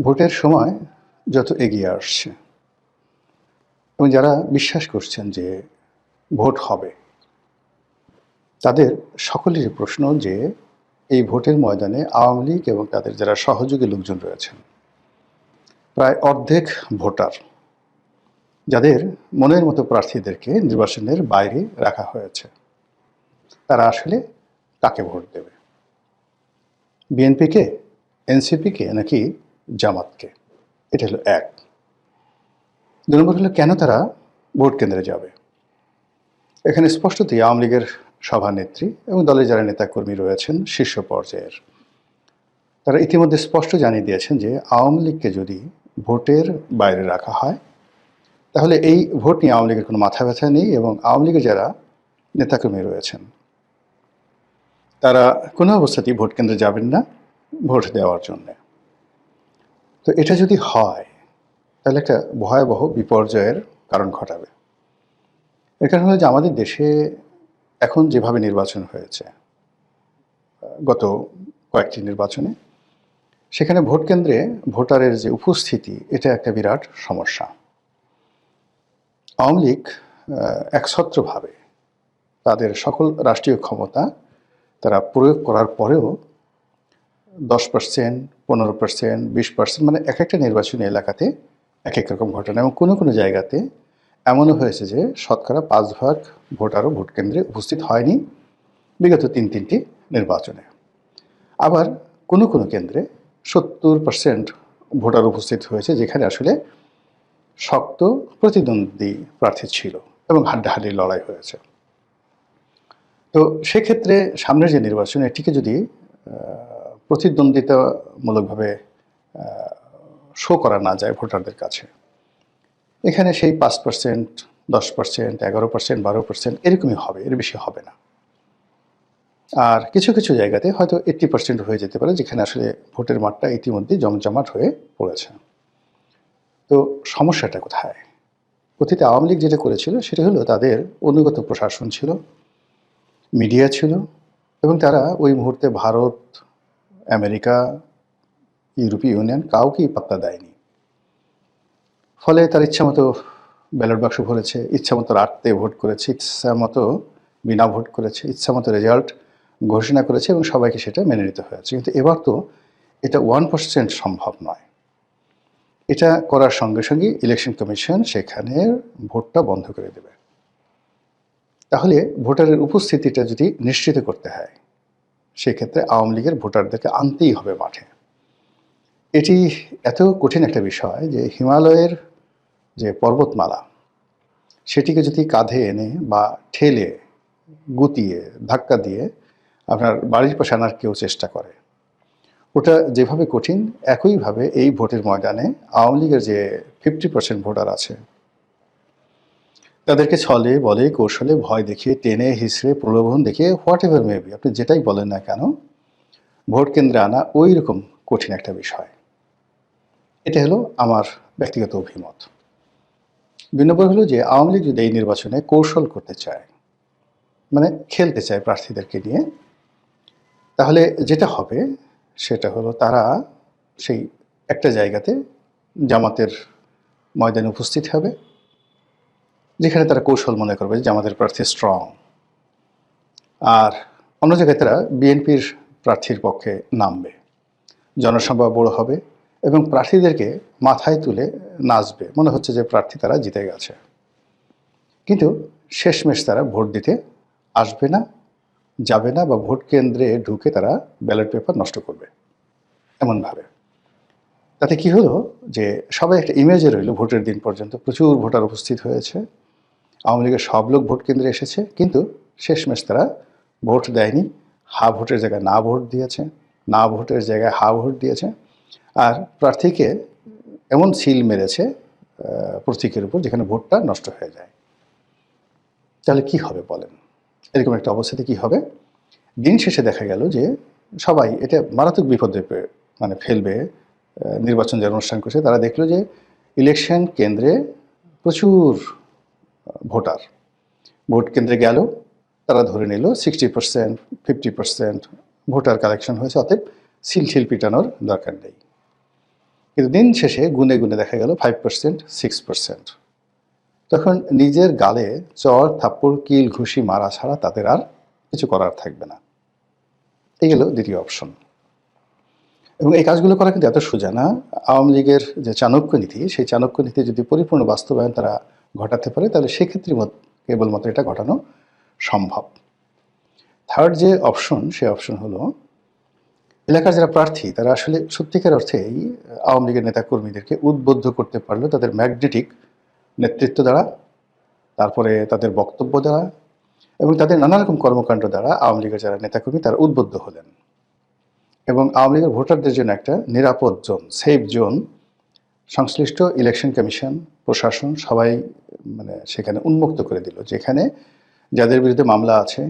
ভোটের সময় যত এগিয়ে আসছে এবং যারা বিশ্বাস করছেন যে ভোট হবে, তাদের সকলেরই প্রশ্ন যে এই ভোটের ময়দানে আওয়ামী লীগ এবং তাদের যারা সহযোগী লোকজন রয়েছেন, প্রায় অর্ধেক ভোটার, যাদের মনের মতো প্রার্থীদেরকে নির্বাচনের বাইরে রাখা হয়েছে, তারা আসলে কাকে ভোট দেবে? বিএনপিকে, এনসিপিকে, নাকি জামাতকে? এটা হলো এক। ২ নম্বর হলো কেন তারা ভোট কেন্দ্রে যাবে। এখানে স্পষ্টতই আওয়ামী লীগের সভানেত্রী এবং দলের যারা নেতাকর্মী রয়েছেন শীর্ষ পর্যায়ের, তারা ইতিমধ্যে স্পষ্ট জানিয়ে দিয়েছেন যে আওয়ামী লীগকে যদি ভোটের বাইরে রাখা হয়, তাহলে এই ভোট নিয়ে আওয়ামী লীগের কোনো মাথা ব্যথা নেই এবং আওয়ামী লীগের যারা নেতাকর্মী রয়েছেন তারা কোনো অবস্থাতেই ভোট কেন্দ্রে যাবেন না ভোট দেওয়ার জন্যে। তো এটা যদি হয়, তাহলে একটা ভয়াবহ বিপর্যয়ের কারণ ঘটাবে। এর কারণ হলো যে আমাদের দেশে এখন যেভাবে নির্বাচন হয়েছে, গত কয়েকটি নির্বাচনে, সেখানে ভোট কেন্দ্রে ভোটারের যে উপস্থিতি, এটা একটা বিরাট সমস্যা। আওয়ামী লীগ একছত্রভাবে তাদের সকল রাষ্ট্রীয় ক্ষমতা তারা প্রয়োগ করার পরেও 10%, 15%, 20%, মানে এক একটা নির্বাচনী এলাকাতে এক এক রকম ঘটনা, এবং কোনো কোনো জায়গাতে এমনও হয়েছে যে শতকরা 5 ভাগ ভোটারও ভোট কেন্দ্রে উপস্থিত হয়নি বিগত তিনটি নির্বাচনে। আবার কোনো কোনো কেন্দ্রে 70% ভোটার উপস্থিত হয়েছে, যেখানে আসলে শক্ত প্রতিদ্বন্দ্বী প্রার্থী ছিল এবং হাড্ডাহাড্ডি লড়াই হয়েছে। তো সেক্ষেত্রে সামনের যে নির্বাচন, এটিকে যদি প্রতিদ্বন্দ্বিতামূলকভাবে শো করা না যায় ভোটারদের কাছে, এখানে সেই 5%, 10%, 11%, 12% এরকমই হবে, এর বেশি হবে না। আর কিছু কিছু জায়গাতে হয়তো 80% হয়ে যেতে পারে, যেখানে আসলে ভোটের মাঠটা ইতিমধ্যে জমজমাট হয়ে পড়েছে। তো সমস্যাটা কোথায়? অতীতে আওয়ামী লীগ যেটা করেছিল সেটা হলো তাদের অনুগত প্রশাসন ছিল, মিডিয়া ছিল, এবং তারা ওই মুহূর্তে ভারত, আমেরিকা, ইউরোপীয় ইউনিয়ন কাউকেই পাত্তা দেয়নি। ফলে তার ইচ্ছামতো ব্যালট বাক্স ভরেছে, ইচ্ছামতো রাতে ভোট করেছে, ইচ্ছামতো বিনা ভোট করেছে, ইচ্ছামতো রেজাল্ট ঘোষণা করেছে এবং সবাইকে সেটা মেনে নিতে হয়েছে। কিন্তু এবার তো এটা 1% সম্ভব নয়। এটা করার সঙ্গে সঙ্গে ইলেকশন কমিশন সেখানে ভোটটা বন্ধ করে দেবে। তাহলে ভোটারের উপস্থিতিটা যদি নিশ্চিত করতে হয়, সেক্ষেত্রে আওয়ামী লীগের ভোটারদেরকে আনতেই হবে মাঠে। এটি এত কঠিন একটা বিষয় যে হিমালয়ের যে পর্বতমালা, সেটিকে যদি কাঁধে এনে বা ঠেলে, গুতিয়ে, ধাক্কা দিয়ে আপনার বাড়ির পাশে আনার কেউ চেষ্টা করে, ওটা যেভাবে কঠিন, একইভাবে এই ভোটের ময়দানে আওয়ামী লীগের যে 50% ভোটার আছে, তাদেরকে ছলে বলে কৌশলে ভয় দেখিয়ে, টেনে হিসড়ে, প্রলোভন দেখিয়ে, হোয়াট এভার মেবি, আপনি যেটাই বলেন না কেন, ভোট কেন্দ্রে আনা ওই রকম কঠিন একটা বিষয়। এটা হলো আমার ব্যক্তিগত অভিমত। ২ নম্বর হলো যে আওয়ামী লীগ যদি এই নির্বাচনে কৌশল করতে চায়, মানে খেলতে চায় প্রার্থীদেরকে নিয়ে, তাহলে যেটা হবে সেটা হলো তারা সেই একটা জায়গাতে জামাতের ময়দানে উপস্থিত হবে, যেখানে তারা কৌশল মনে করবে যে জামাতের প্রার্থী স্ট্রং, আর অন্য জায়গায় তারা বিএনপির প্রার্থীর পক্ষে নামবে, জনসভা বড় হবে এবং প্রার্থীদেরকে মাথায় তুলে নাচবে, মনে হচ্ছে যে প্রার্থী তারা জিতে গেছে। কিন্তু শেষমেশ তারা ভোট দিতে আসবে না, যাবে না, বা ভোট কেন্দ্রে ঢুকে তারা ব্যালট পেপার নষ্ট করবে এমনভাবে। তাতে কি হলো যে সবাই একটা ইমেজে রইল, ভোটের দিন পর্যন্ত প্রচুর ভোটার উপস্থিত হয়েছে, আওয়ামী লীগের সব লোক ভোট কেন্দ্রে এসেছে, কিন্তু শেষমেশ তারা ভোট দেয়নি, হা ভোটের জায়গায় না ভোট দিয়েছে, না ভোটের জায়গায় হা ভোট দিয়েছে, আর প্রার্থীকে এমন সিল মেরেছে প্রতীকের উপর যেখানে ভোটটা নষ্ট হয়ে যায়। তাহলে কি হবে বলেন? এরকম একটা অবস্থাতে কি হবে? দিন শেষে দেখা গেল যে সবাই এটা মারাত্মক বিপদে মানে ফেলবে। নির্বাচন যারা অনুষ্ঠান করছে তারা দেখলো যে ইলেকশন কেন্দ্রে প্রচুর ভোটার ভোট কেন্দ্রে গেল, তারা ধরে নিল 60%, 50% ভোটার কালেকশন হয়েছে, অতএব সিল পিটানোর দরকার নেই। কিন্তু দিন শেষে গুনে গুনে দেখা গেল 5%, 6%। তখন নিজের গালে চর থাপ্পড় কিল ঘুষি মারা ছাড়া তাদের আর কিছু করার থাকবে না। এই গেল দ্বিতীয় অপশন। এবং এই কাজগুলো করা কিন্তু এত সোজা না। আওয়ামী লীগের যে চাণক্য নীতি, সেই চাণক্য নীতি যদি পরিপূর্ণ বাস্তবায়ন তারা ঘটাতে পারে, তাহলে সেক্ষেত্রে কেবলমাত্র এটা ঘটানো সম্ভব। থার্ড যে অপশন, সে অপশন হলো এলাকার যারা প্রার্থী তারা আসলে সত্যিকার অর্থেই আওয়ামী লীগের নেতাকর্মীদেরকে উদ্বুদ্ধ করতে পারলো তাদের ম্যাগনেটিক নেতৃত্ব দ্বারা, তারপরে তাদের বক্তব্য দ্বারা এবং তাদের নানা রকম কর্মকাণ্ড দ্বারা আওয়ামী লীগের যারা নেতাকর্মী তারা উদ্বুদ্ধ হলেন এবং আওয়ামী লীগের ভোটারদের জন্য একটা নিরাপদ জোন, সেফ জোন সংশ্লিষ্ট ইলেকশন কমিশন, প্রশাসন সবাই সেখানে উন্মুক্ত করে দিল, যেখানে যাদের বিরুদ্ধে মামলা আছে,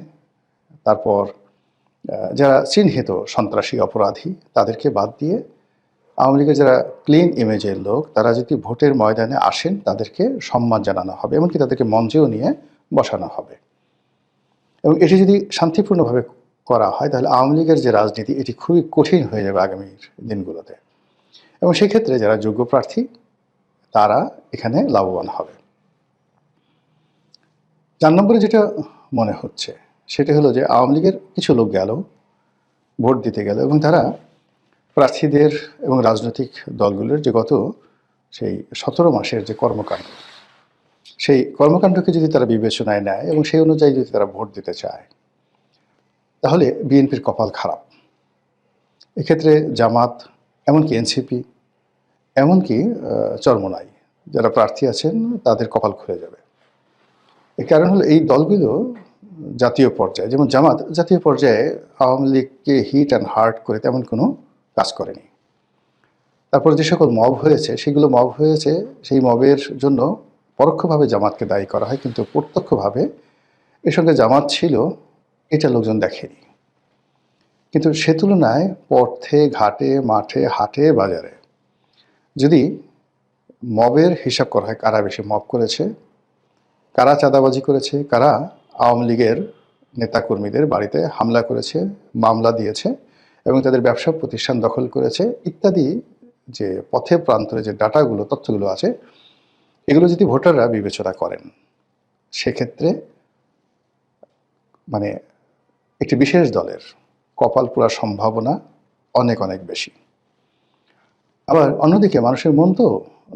তারপর যারা চিহ্নিত সন্ত্রাসী অপরাধী, তাদেরকে বাদ দিয়ে আওয়ামী লীগের যারা ক্লিন ইমেজের লোক তারা যদি ভোটের ময়দানে আসেন তাদেরকে সম্মান জানানো হবে, এমনকি তাদেরকে মঞ্চেও নিয়ে বসানো হবে। এবং এটি যদি শান্তিপূর্ণভাবে করা হয় তাহলে আওয়ামী লীগের যে রাজনীতি এটি খুবই কঠিন হয়ে যাবে আগামীর দিনগুলোতে। এবং সেক্ষেত্রে যারা যোগ্য প্রার্থী তারা এখানে লাভবান হবে। 4 নম্বরে যেটা মনে হচ্ছে সেটা হলো যে আওয়ামী লীগের কিছু লোক গেল, ভোট দিতে গেল এবং তারা প্রার্থীদের এবং রাজনৈতিক দলগুলোর যে গত সেই 17 মাসের যে কর্মকাণ্ড, সেই কর্মকাণ্ডকে যদি তারা বিবেচনায় নেয় এবং সেই অনুযায়ী যদি তারা ভোট দিতে চায়, তাহলে বিএনপির কপাল খারাপ। এক্ষেত্রে জামাত, এমনকি এনসিপি, এমনকি চরমোনাই যারা প্রার্থী আছেন তাদের কপাল খুলে যাবে। এর কারণ হলো এই দলগুলো জাতীয় পর্যায়ে, যেমন জামাত জাতীয় পর্যায়ে আওয়ামী লীগকে হিট অ্যান্ড হার্ট করে তেমন কোনো কাজ করেনি। তারপর যে সকল মব হয়েছে সেগুলো মব হয়েছে, সেই মবের জন্য পরোক্ষভাবে জামাতকে দায়ী করা হয়, কিন্তু প্রত্যক্ষভাবে এর সঙ্গে জামাত ছিল এটা লোকজন দেখেনি। কিন্তু সে তুলনায় পথে ঘাটে মাঠে হাটে বাজারে যদি মবের হিসাব করা হয়, কারা বেশি মব করেছে, কারা চাঁদাবাজি করেছে, কারা আওয়ামী লীগের নেতাকর্মীদের বাড়িতে হামলা করেছে, মামলা দিয়েছে এবং তাদের ব্যবসা প্রতিষ্ঠান দখল করেছে ইত্যাদি, যে পথে প্রান্তরে যে ডাটাগুলো, তথ্যগুলো আছে, এগুলো যদি ভোটাররা বিবেচনা করেন সেক্ষেত্রে একটি বিশেষ দলের কপাল পোড়ার সম্ভাবনা অনেক অনেক বেশি। আবার অন্যদিকে মানুষের মন তো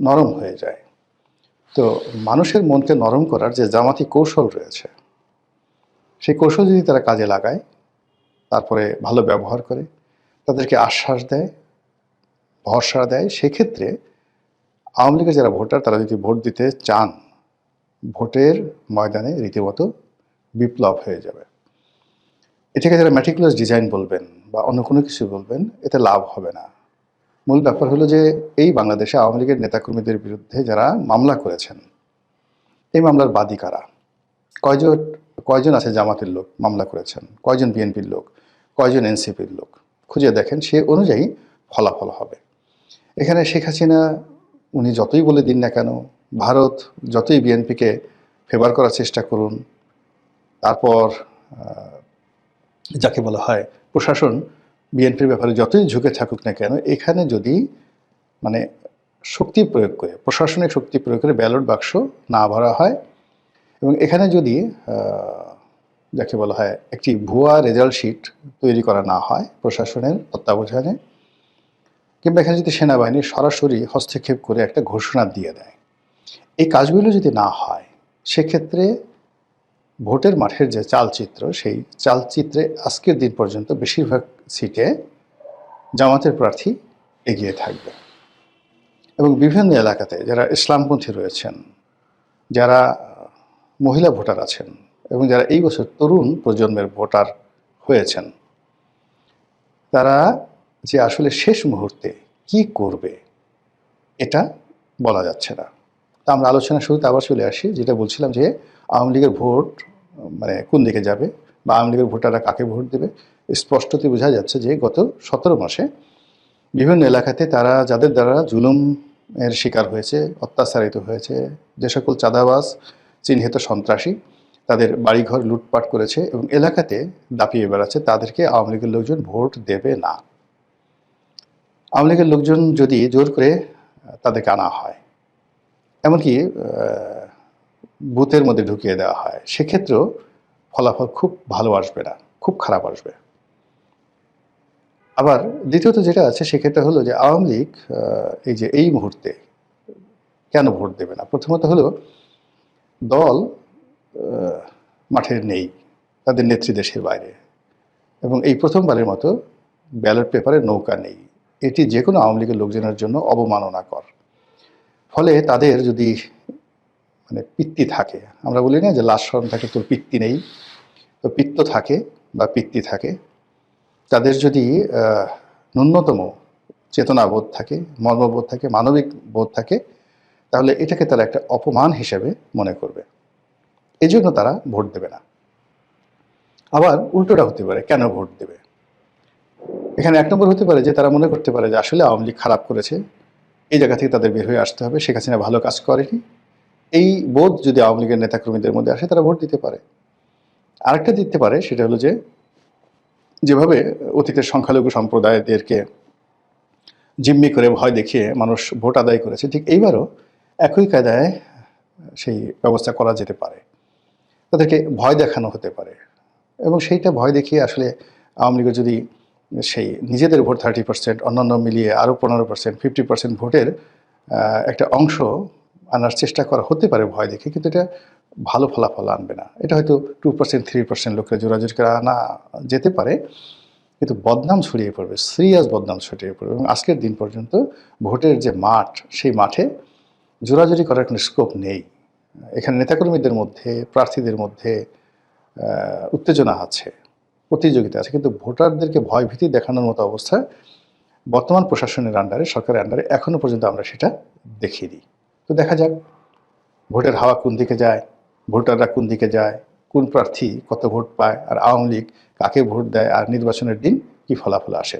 নরম হয়ে যায়। তো মানুষের মনকে নরম করার যে জামাতি কৌশল রয়েছে, সেই কৌশল যদি তারা কাজে লাগায়, তারপরে ভালো ব্যবহার করে, তাদেরকে আশ্বাস দেয়, ভরসা দেয়, সেক্ষেত্রে আওয়ামী লীগের যারা ভোটার তারা যদি ভোট দিতে চান, ভোটের ময়দানে রীতিমতো বিপ্লব হয়ে যাবে। এটাকে যারা ম্যাটিকুলাস ডিজাইন বলবেন বা অন্য কোনো কিছু বলবেন, এতে লাভ হবে না। মূল ব্যাপার হলো যে এই বাংলাদেশে আওয়ামী লীগের নেতাকর্মীদের বিরুদ্ধে যারা মামলা করেছেন, এই মামলার বাদী কারা, কয়জন আছে জামাতের লোক মামলা করেছেন, কয়জন বিএনপির লোক, কয়জন এনসিপির লোক, খুঁজে দেখেন, সে অনুযায়ী ফলাফল হবে। এখানে শেখ হাসিনা উনি যতই বলে দিন না কেন, ভারত যতই বিএনপিকে ফেভার করার চেষ্টা করুন, তারপর যাকে বলা হয় প্রশাসন বিএনপির ব্যাপারে যতই ঝুঁকে থাকুক না কেন, এখানে যদি শক্তি প্রয়োগ করে, প্রশাসনিক শক্তি প্রয়োগ করে ব্যালট বাক্স না ভরা হয় এবং এখানে যদি যাকে বলা হয় একটি ভুয়া রেজাল্ট শিট তৈরি করা না হয় প্রশাসনের তত্ত্বাবধানে, কিংবা এখানে যদি সেনাবাহিনী সরাসরি হস্তক্ষেপ করে একটা ঘোষণা দিয়ে দেয়, এই কাজগুলো যদি না হয়, সেক্ষেত্রে ভোটের মাঠের যে চালচিত্র, সেই চালচিত্রে আজকের দিন পর্যন্ত বেশিরভাগ সিটে জামাতের প্রার্থী এগিয়ে থাকবে। এবং বিভিন্ন এলাকাতে যারা ইসলামপন্থী রয়েছেন, যারা মহিলা ভোটার আছেন এবং যারা এই বছর তরুণ প্রজন্মের ভোটার হয়েছেন, তারা যে আসলে শেষ মুহূর্তে কি করবে এটা বলা যাচ্ছে না। তা আমরা আলোচনা শুরুতে আবার চলে আসি, যেটা বলছিলাম যে আওয়ামী লীগের ভোট কোন দিকে যাবে বা আওয়ামী লীগের ভোটাররা কাকে ভোট দেবে। স্পষ্টতই বোঝা যাচ্ছে যে গত 17 মাসে বিভিন্ন এলাকাতে তারা যাদের দ্বারা জুলুমের শিকার হয়েছে, অত্যাচারিত হয়েছে, যে সকল চাঁদাবাজ চিহ্নিত সন্ত্রাসী তাদের বাড়িঘর লুটপাট করেছে এবং এলাকাতে দাপিয়ে বেড়াচ্ছে, তাদেরকে আওয়ামী লীগের লোকজন ভোট দেবে না। আওয়ামী লীগের লোকজন যদি জোর করে তাদেরকে আনা হয়, এমনকি বুথের মধ্যে ঢুকিয়ে দেওয়া হয়, সেক্ষেত্রেও ফলাফল খুব ভালো আসবে না, খুব খারাপ আসবে। আবার দ্বিতীয়ত যেটা আছে সেক্ষেত্রে হলো যে আওয়ামী লীগ এই যে এই মুহূর্তে কেন ভোট দেবে না? প্রথমত হলো দল মাঠে নেই, তাদের নেত্রী দেশের বাইরে, এবং এই প্রথমবারের মতো ব্যালট পেপারে নৌকা নেই। এটি যে কোনো আওয়ামী লীগের লোকজনের জন্য অবমাননাকর। ফলে তাদের যদি মানে পিত্তি থাকে, আমরা বলি না যে লাশ শরম থাকে তোর পিত্তি নেই, তো পিত্ত থাকে বা পিত্তি থাকে, তাদের যদি ন্যূনতম চেতনাবোধ থাকে, মর্মবোধ থাকে, মানবিক বোধ থাকে, তাহলে এটাকে তারা একটা অপমান হিসেবে মনে করবে। এই জন্য তারা ভোট দেবে না। আবার উল্টোটা হতে পারে, কেন ভোট দেবে? এখানে এক নম্বর হতে পারে যে তারা মনে করতে পারে যে আসলে আওয়ামী লীগ খারাপ করেছে, এই জায়গা থেকে তাদের বের হয়ে আসতে হবে, শেখ হাসিনা ভালো কাজ করেনি, এই বোধ যদি আওয়ামী লীগের নেতাকর্মীদের মধ্যে আসে, তারা ভোট দিতে পারে। আরেকটা দিতে পারে, সেটা হলো যে যেভাবে অতীতের সংখ্যালঘু সম্প্রদায়দেরকে জিম্মি করে ভয় দেখিয়ে মানুষ ভোট আদায় করেছে, ঠিক এইবারও একই কায়দায় সেই ব্যবস্থা করা যেতে পারে। তাদেরকে ভয় দেখানো হতে পারে, এবং সেইটা ভয় দেখিয়ে আসলে আওয়ামী লীগের যদি সেই নিজেদের ভোট 30%, অন্যান্য মিলিয়ে আরও 15%, 50% ভোটের একটা অংশ আনার চেষ্টা করা হতে পারে ভয় দেখে, কিন্তু এটা ভালো ফলাফল আনবে না। এটা হয়তো 2%, 3% লোকের জোরাজুরি করে আনা যেতে পারে, কিন্তু বদনাম ছড়িয়ে পড়বে, সিরিয়াস বদনাম ছড়িয়ে পড়বে। এবং আজকের দিন পর্যন্ত ভোটের যে মাঠ, সেই মাঠে জোরাজুরি করার কোনো স্কোপ নেই। এখানে নেতাকর্মীদের মধ্যে, প্রার্থীদের মধ্যে উত্তেজনা আছে, প্রতিযোগিতা আছে, কিন্তু ভোটারদেরকে ভয় ভীতি দেখানোর মতো অবস্থা বর্তমান প্রশাসনের আন্ডারে, সরকারের আন্ডারে এখনো পর্যন্ত আমরা সেটা দেখিনি। তো দেখা যাক ভোটের হাওয়া কোন দিকে যায়, ভোটাররা কোন দিকে যায়, কোন প্রার্থী কত ভোট পায়, আর আওয়ামী লীগ কাকে ভোট দেয়, আর নির্বাচনের দিন কি ফলাফল আসে।